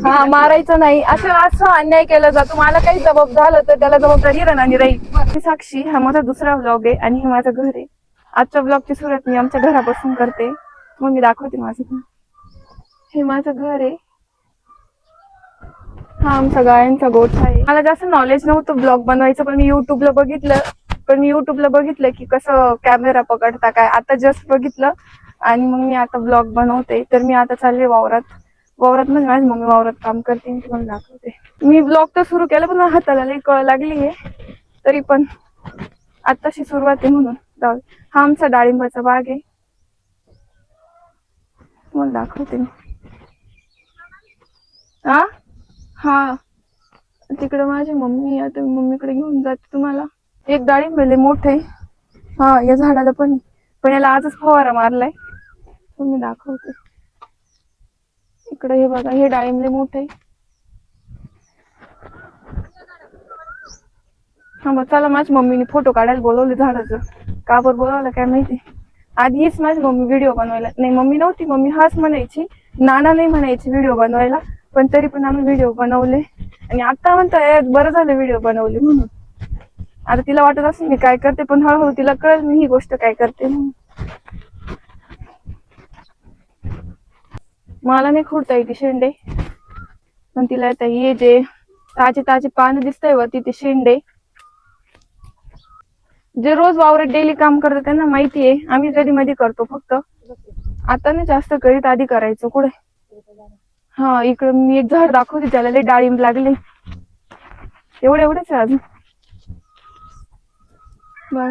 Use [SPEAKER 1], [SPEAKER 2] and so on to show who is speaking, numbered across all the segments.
[SPEAKER 1] हा मारायचं नाही, असं असं अन्याय केला जातो. मला काही जबाब झालं तर त्याला जबाबदारी राहणार राहील. मी साक्षी, हा माझा दुसरा व्लॉग आहे आणि हे माझं घर आहे. आजच्या ब्लॉगची सुरुवात मी आमच्या घरापासून करते. मग मी दाखवते माझं घर. हे माझं घर आहे. हा आमचा गायांचा गोठा आहे. मला जास्त नॉलेज नव्हतं ब्लॉग बनवायचं, पण मी युट्यूबला बघितलं की कसं कॅमेरा पकडता काय. आता जस्ट बघितलं आणि मग मी आता ब्लॉग बनवते. तर मी आता चालले वावरात म्हणजे माझी मम्मी वावरात काम करते, मी तुम्हाला दाखवते. मी ब्लॉग तर सुरू केला पण हाताला लई कळ लागली आहे, तरी पण आताशी सुरुवात आहे म्हणून जाऊ. हा आमचा डाळिंबाचा बाग आहे, तुम्हाला दाखवते मी. हा तिकडे माझी मम्मी, आता मी मम्मीकडे घेऊन जाते तुम्हाला. एक डाळिंब लय मोठे, हा या झाडाला पण याला आजच फवारा मारलाय, तुम्ही दाखवते. इकडे हे बघा, हे डाळिंब लय मोठे. हा मग चला, माझी मम्मीने फोटो काढायला बोलवले झाडाचं. का बरं बोलावलं काय माहिती. आधी हीच माझी मम्मी व्हिडिओ बनवायला, नाही मम्मी नव्हती, मम्मी हाच म्हणायची, नाना नाही म्हणायची व्हिडिओ बनवायला. पण तरी पण आम्ही व्हिडिओ बनवले आणि आता म्हणताय बरं झालं व्हिडिओ बनवले म्हणून. आता तिला वाटत असेल मी काय करते, पण हळूहळू तिला कळेल मी ही गोष्ट काय करते म्हणून. मला नाही खुडता येते शेंडे, पण तिला आता हे जे ताजे ताजे पानं दिसतंय वरती ते शेंडे. जे रोज वावरात डेली काम करतात त्यांना माहितीये, आम्ही कधी मध्ये करतो फक्त. आता नाही जास्त करीत, आधी करायचो कुठे. हा इकडे मी एक झाड दाखवते, त्याला लय डाळिंब लागले. एवढेच आहे अजून बघ,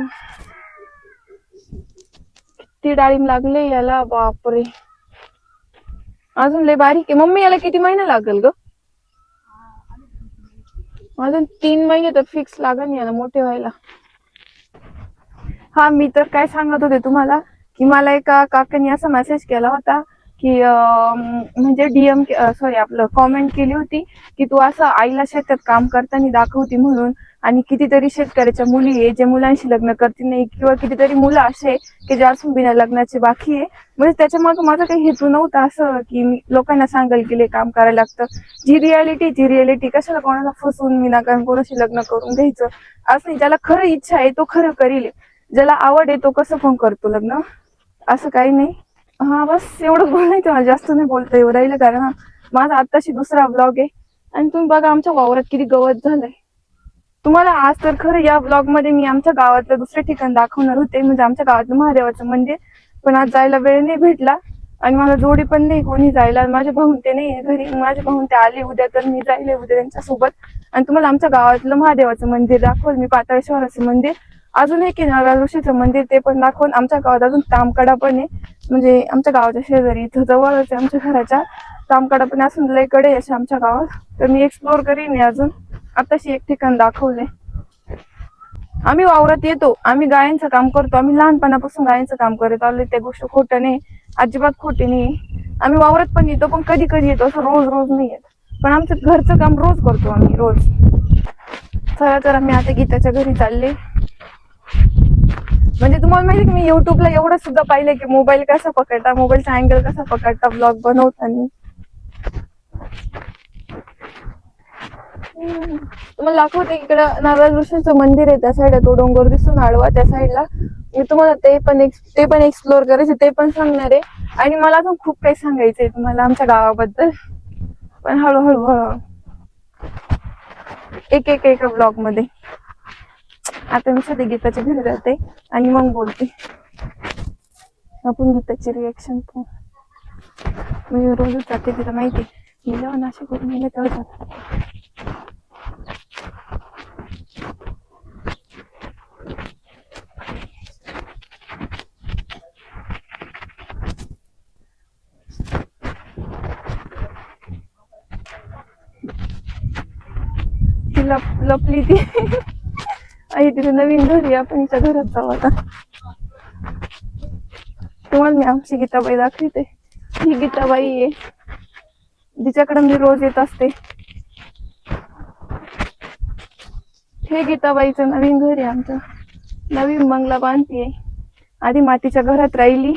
[SPEAKER 1] किती डाळिंब लागले याला, बापरे. अजून लय बारीक आहे. मम्मी याला किती महिना लागेल ग? अजून 3 महिने तर फिक्स लागेल याला मोठे व्हायला. हा मी तर काय सांगत होते तुम्हाला, की मला एका काकांनी असा मेसेज केला होता की म्हणजे सॉरी आपलं कॉमेंट केली होती की तू असं आईला शेतात काम करताना दाखवती म्हणून. आणि कितीतरी शेतकऱ्याच्या मुली आहे जे मुलांशी लग्न करते नाही, किंवा कितीतरी मुलं असे की जे अजून बिना लग्नाचे बाकी आहे. म्हणजे त्याच्या मग माझा काही हेतू नव्हता असं की लोकांना सांगाल की काम करायला लागतं. जी रियालिटी कशाला कोणाला फसवून विनाकारण कोणाशी लग्न करून घ्यायचं असं नाही. ज्याला खरं इच्छा आहे तो खरं करील, ज्याला आवड आहे तो कसं पण करतो लग्न, असं काही नाही. हा बस एवढंच बोलायचं मला, जास्त नाही बोलता येऊ राहिलं, कारण माझा आत्ताशी दुसरा ब्लॉग आहे. आणि तुम्ही बघा आमच्या वावरात किती गवत झालंय. तुम्हाला आज तर खरं या ब्लॉग मध्ये मी आमच्या गावातलं दुसरे ठिकाण दाखवणार होते, म्हणजे आमच्या गावातलं महादेवाचं मंदिर, पण आज जायला वेळ नाही भेटला. आणि मला जोडी पण नाही कोणी जायला, माझे भाऊन ते नाही घरी, माझे भाऊन ते आले उद्या तर मी जायले उद्या त्यांच्यासोबत. आणि तुम्हाला आमच्या गावातलं महादेवाचं मंदिर दाखवलं मी, पाताळेश्वराचं मंदिर. अजून एक नवरा ऋषीचं मंदिर, ते पण दाखवून. आमच्या गावात अजून तामकडा पण आहे, म्हणजे आमच्या गावाच्या शेजारी इथं जवळच आहे आमच्या घराच्या. तामकडा पण असून लयकडे असे आमच्या गावात, तर मी एक्सप्लोर करीन अजून. आताशी एक ठिकाण दाखवले. आम्ही वावरात येतो, आम्ही गायांचं काम करतो, आम्ही लहानपणापासून गायांचं काम करत आलो, त्या गोष्ट खोटं नाही, अजिबात खोटी नाही. आम्ही वावरात पण येतो, पण कधी कधी येतो, असं रोज नाही येत. पण आमचं घरचं काम रोज करतो आम्ही, रोज. चला तर मी आता गीताच्या घरी चालले. म्हणजे तुम्हाला माहिती की मी युट्यूबला एवढं सुद्धा पाहिलं की मोबाईल कसा पकडता, मोबाईलचा अँगल कसा पकडता ब्लॉग बनवताना. तुम्हाला दाखवते, इकडं नारळ ऋषीचं मंदिर आहे त्या साईडला, तो डोंगर दिसून आडवा त्या साईडला. मी तुम्हाला ते पण एक्सप्लोर करायचे, ते पण सांगणार आहे. आणि मला अजून खूप काही सांगायचंय तुम्हाला आमच्या गावाबद्दल, पण हळूहळू एक ब्लॉग मध्ये. आता मी सध्या गीताच्या घरी जाते आणि मग बोलते. आपण गीताची रिएक्शन पाहू. मी रोजच जाते, तिला माहिती मी जेव्हा नाशिकवरून गेले तेव्हा जाते. ती लपली ती आई, तिथे नवीन घरी आपण तिच्या घरात जाऊ आता. तुम्हाला मी आमची गीताबाई दाखवते. ही गीताबाई आहे, जिच्याकडे मी रोज येत असते. हे गीताबाईचं नवीन घर आहे आमचं, नवीन बंगला बांधतीये. आधी मातीच्या घरात राहिली,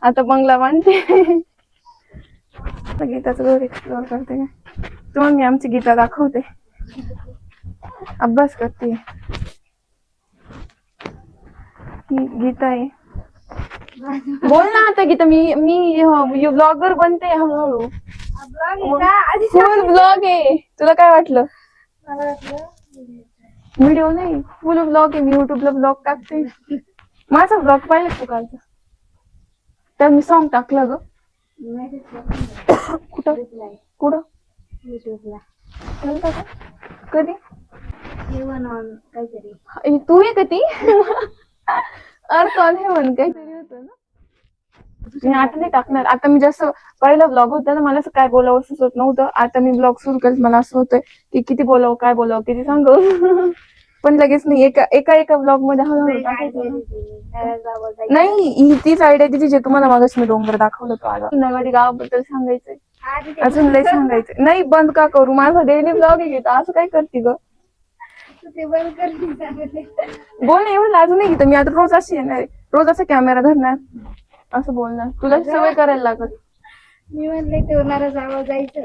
[SPEAKER 1] आता बंगला बांधते. गीताचं घर एक्सप्लोर करते. तुम्हाला मी आमची गीता दाखवते. अभ्यास करते. ही गीता आहे. बोल ना आता गीता. मी ब्लॉगर बनते हळूहळू. फुल ब्लॉग आहे. तुला काय वाटलं? व्हिडिओ नाही, फुल ब्लॉग आहे. मी युट्यूबला ब्लॉग टाकते. माझा ब्लॉग पाहिला तू कालचा? तर मी सॉन्ग टाकलं ग. कुठं कुठं कधी? तू आहे का ती? अर्थ ऑन हेवन काहीतरी होतं ना. मी आता नाही टाकणार. आता मी जसं पहिला ब्लॉग होता ना, मला असं काय बोलावं सुचत नव्हतं. आता मी ब्लॉग सुरू केलं, मला असं होतंय की किती बोलावं, काय बोलावं, किती सांगू. पण लगेच नाही, एका ब्लॉग मध्ये हळूहळू टाकायचं. नाही, ही तीच आयडिया दिली जे तुम्हाला मागास मी डोंगर दाखवलं तो आला. नवाडी गावाबद्दल सांगायचंय, अजून लय सांगायचंय. नाही बंद का करू? माझा डेली ब्लॉग आहे घेता. असं काय करते ग? बोल ना, एवढं लाजू नाही घेत. मी आता रोज अशी येणार आहे, रोज असा कॅमेरा धरणार, असं बोलणार. तुला सवय करायला लागत.
[SPEAKER 2] मी म्हणले तेवढा जावं जायचं.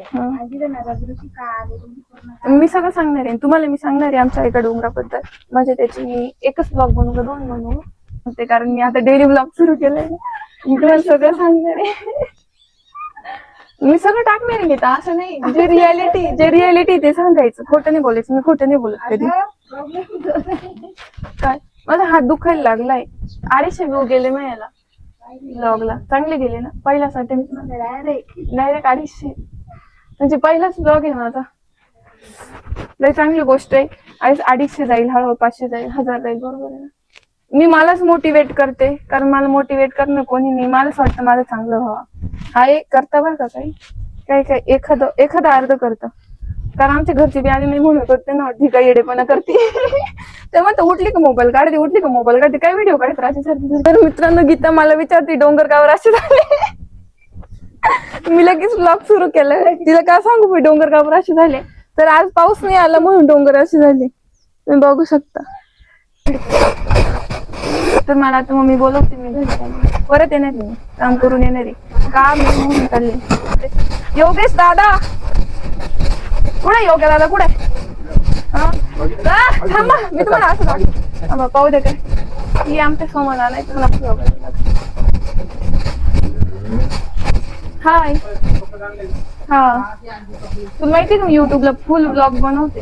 [SPEAKER 1] मी सगळं सांगणार आहे तुम्हाला. मी सांगणार आहे आमच्या एका डोंगराबद्दल. म्हणजे त्याची मी एकच ब्लॉग बनवू का दोन बनवू ते, कारण मी आता डेली ब्लॉग सुरू केलाय. मी तुम्हाला सगळं सांगणार आहे. मी सगळं टाकणार आहे. असं नाही, जे रियालिटी ते सांगायचं. खोटं नाही बोलायचं. मी खोटं नाही बोलत कधी. काय माझा हात दुखायला लागलाय. 250 व्ह्यू गेले याला ब्लॉगला. चांगले गेले ना. पहिल्यासाठी डायरेक्ट 250. म्हणजे पहिलाच ब्लॉग आहे माझा. लय चांगली गोष्ट आहे. 250 जाईल, हळूहळू 500 जाईल, 1000 जाईल. बरोबर आहे ना. मी मलाच मोटिवेट करते, कारण मला मोटिवेट करणं कोणी नाही. मलाच वाटतं माझं चांगलं व्हावं. हा एक करता बरं का. काही एखादं अर्ध करतं. कारण आमच्या घरची बी आली नाही म्हणत होते ना, ठीक आहे येडेपणा करते. ते म्हणतं उठली का मोबाईल काढते, उठली का मोबाईल काढते, काय व्हिडिओ काढत राहते. तर मित्रांनो, गीता मला विचारते डोंगरगावर असे झाले. मी लगेच ब्लॉग सुरू केलं. तिला काय सांगू मी डोंगरगावर असे झाले. तर आज पाऊस नाही आला म्हणून डोंगर असे झाले. तुम्ही बघू शकता. तर मला आता मम्मी बोलवते, मी घरी परत येणार नाही, काम करून येणार आहे. का मी म्हणून चालले. योगेश दादा कुठे? योग्य दादा कुठे? थांबा, मी तुम्हाला असं थांबा पाहू दे. काय ही आमच्या समोर आलाय. तुम्हाला हाय. हा, तुला माहिती का युट्यूबला फुल ब्लॉग बनवते.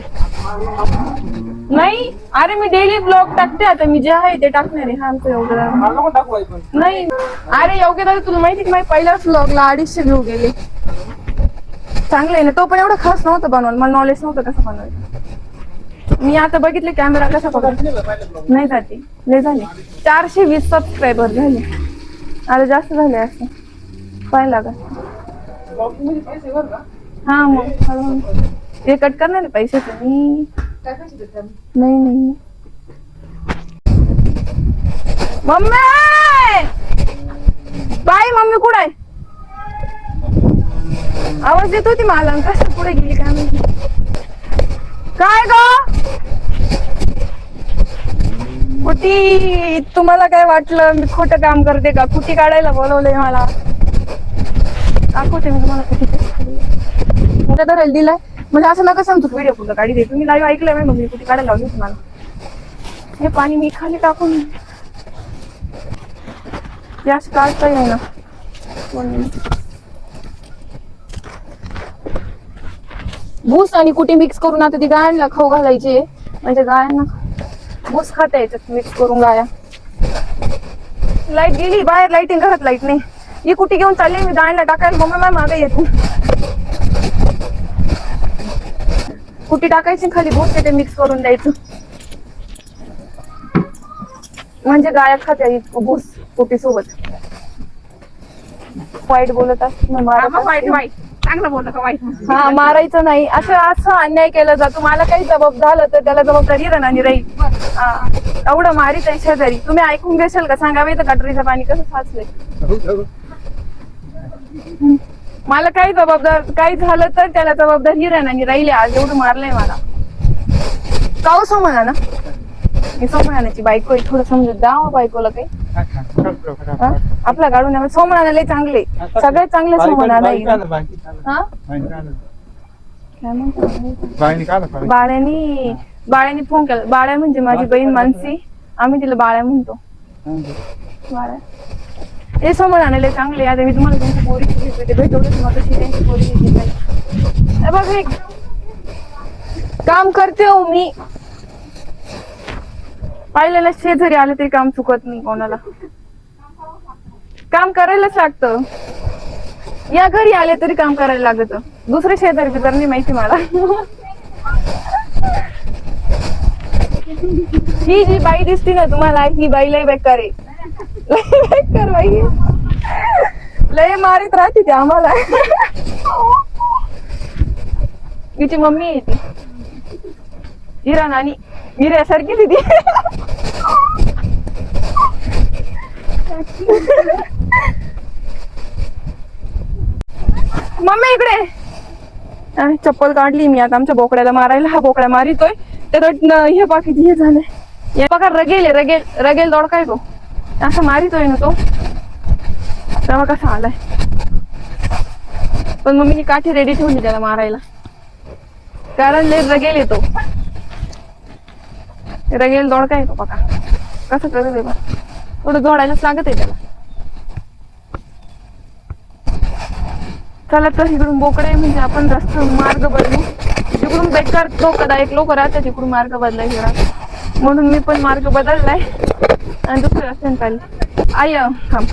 [SPEAKER 1] नाही अरे, मी डेली ब्लॉग टाकते. आता मी जे आहे ते टाकणार आहे. हा आमचं योग्य नाही. अरे योग्य दादा, तुला माहिती की माझ्या पहिल्याच ब्लॉगला 250 व्ह्यू गेले. चांगलं आहे ना. तो पण एवढं खास नव्हतं बनवायला. मला नॉलेज नव्हतं कसं बनवायचं. मी आता बघितले कॅमेरा कसा पकडतो. नाही जाते. लय झाले. 420 सबस्क्रायबर झाले. आता जास्त झाले असं पाहायला लागत. हा मग हळूहळू ते कट करणार आहे पैसे तुम्ही. नाही मम्मी. बाय मम्मी कुठे आहे? आवाज येत होती मला. कसं पुढे गेली काय माहिती. काय ग कुटी? तुम्हाला काय वाटलं मी खोटं काम करते का? कुटी काढायला बोलवलंय मला. दाखवते मी तुम्हाला कुटी मोठ्या धरायला दिलाय. म्हणजे असं नका सांगतो व्हिडिओ कुठं काढी दे. तुम्ही लाईव्ह ऐकलंय मग मी कुठे काढायला लावली तुम्हाला. हे पाणी मी खाली टाकून गॅस काढता येईल ना. भूस आणि कुठे मिक्स करून आता ती गायांना खाऊ घालायची. म्हणजे गायांना भूस खाता याच्यात मिक्स करून गाया. लाईट गेली बाहेर. लाईटिंग घरात लाईट नाही. ही कुठे घेऊन चालली मी गायांना टाकायला. मम्मी माझ्या मागे येतो. कुठे टाकायची खाली भूस ते मिक्स करून द्यायचं. म्हणजे गाया खात्या भूस कुटी सोबत. वाईट बोलत असत वाईट चांगलं बोलत का वाईट? हा, मारायचं नाही. असं अन्याय केला जातो. मला काही जबाब झालं तर त्याला जबाबदारी राहणार राहील. एवढं मारीत आहे शेजारी. तुम्ही ऐकून घेशाल का? सांगावे तर गटरीचं पाणी कसं साचलंय. मला काही झालं तर त्याला जबाबदारी राहणार राहील. आज एवढं मारलंय मला. काव समजा ना, मी सोमनाची बायको आहे. थोडं समजून द्या बायकोला. काही आपला काढून सोमनाला लय चांगले. सगळ्यात चांगले सोमनाला. काय म्हणतो
[SPEAKER 3] बाळाने का आला
[SPEAKER 1] बाळ्याने फोन केला. बाळ्या म्हणजे माझी बहीण मानसी, आम्ही तिला बाळ्या म्हणतो. बाळ्या हे समोर आणायला चांगले. आता मी तुम्हाला तुमची पोरी भेटवलं तुम्हाला कशी त्यांची पोरी घेतली. बघ हे काम करते हो मी. पाहिलेला शेजारी आले तरी काम चुकत नाही कोणाला. काम करायलाच लागतं. या घरी आले तरी काम करायला लागत. दुसरे शेजारी बिजार नाही माहिती मला. ही जी बाई दिसती ना तुम्हाला, ही बाई लय बेकार आहे. लय बेकार बाई, लय मारित राहते ती आम्हाला. तिची मम्मी आहे ती हिरा नानी, हिऱ्यासारखी ती. मम्मी इकडे. चप्पल काढली मी आता आमच्या बोकड्याला मारायला. हा बोकड्या मारितोय तर हे बाकी हे झालंय. हे बघा रगेल रगेल रगेल दोडकाय तो असं मारितोय ना तो. तेव्हा कसा आलाय. पण मम्मीने काठी रेडी ठेवली त्याला मारायला, कारण लय रगेल येतो. रगेल दोडका येतो बघा कसं करत आहे. थोडं जोडायलाच लागत आहे त्याला. चला तर इकडून बोकडे म्हणजे आपण रस्ता मार्ग बदलू. जिकडून बेकार धोकादायक लोक राहतात तिकडून मार्ग बदलायचे. म्हणून मी पण मार्ग बदललाय आणि दुसऱ्या रस्त्याने चालले. आय थांब.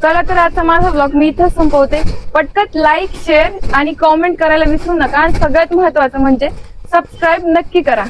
[SPEAKER 1] चला तर आजचा माझा ब्लॉग मी इथंच संपवते. पटकन लाईक, शेअर आणि कॉमेंट करायला विसरू नका. आणि सगळ्यात महत्वाचं म्हणजे सबस्क्राईब नक्की करा.